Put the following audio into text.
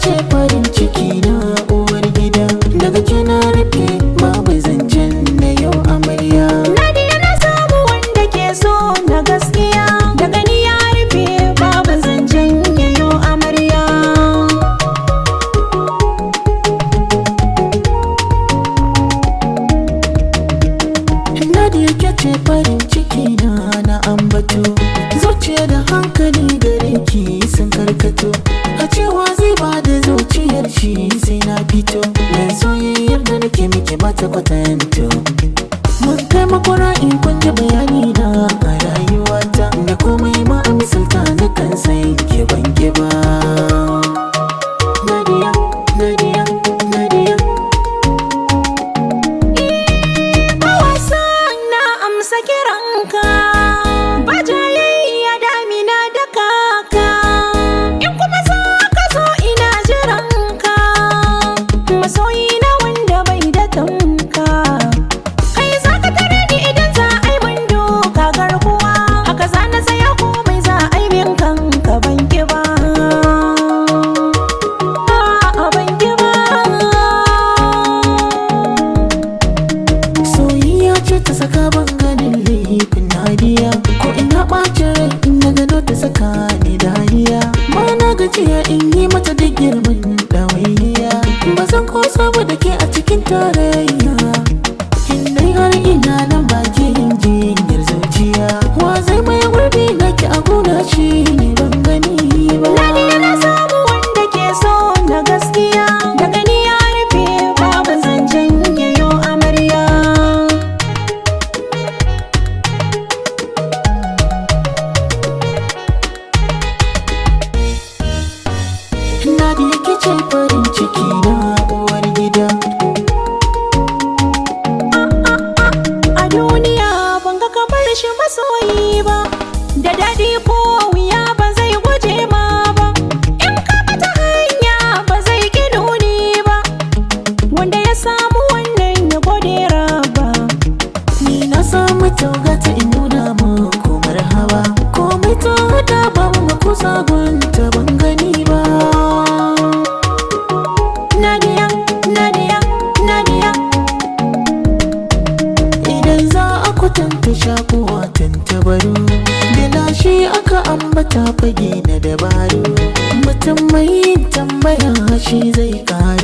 ce farin ciki na uwar gida, daga kina rufe babu zancen na yau amarya. Nadeeya na samu wanda ke so na gaskiya, daga ni ya rufe babu zancen ya yau amarya. Nadeeya ke ce farin ciki na ambato, zuciya da hankali gare ki sun karkato, a cewa zai bada zuciyar shi sai na fito, mai soyayyar da nake miki bata kwatanto. Mun kai makwara in kun ji bayani na a rayuwata, da komai ma a misalta na kan sai ke banke ba. Nadeeya, Nadeeya, Nadeeya. A wasa na amsa kiranka, ba jayayya damina da kaka, in kuma za ka zo ina jiranka, masoyi na wanda bai da tamka. Kai za ka tare ni idan za a yi min doka garkuwa, haka za na tsaya komai za a yi min kanka ban ki ba. A'a ban ki ba. Soyayya ce ta saka ban ganin laifin Nadeeya, ko ina ɓacin rai in na gano ta saka ni dariya. Ba na gajiya in yi mata duk girman ɗawainiya, ba zan kosa ba da ke a cikin tarayya. In dai har ina nan baki yin jinyar zuciya, wa zai mai gurbi naki a gona shi ne ban gani ba. Nadeeya na samu wanda ke so na gaskiya, daga ni ya rufe babu zancen ya yau amarya. Nadeeya ke ce farin ciki na uwar gida. A duniya ban ga kamar shi masoyi ba, da daɗi ko wuya ba zai guje ma ba, in ka bata hanya ba zai ƙi nuni ba, wanda ya samu wannan ya gode raba. Ni na samu taugata in nuna muku marhaba, komai ta hada ba mu kusa gunta ban gani ba. Nadeeya, Nadeeya, Nadeeya. Idan za a kwatanta shakuwa tantabaru, da lashi aka ambata fage na dabaru, mutum mai yin tambaya shi zai ƙaru.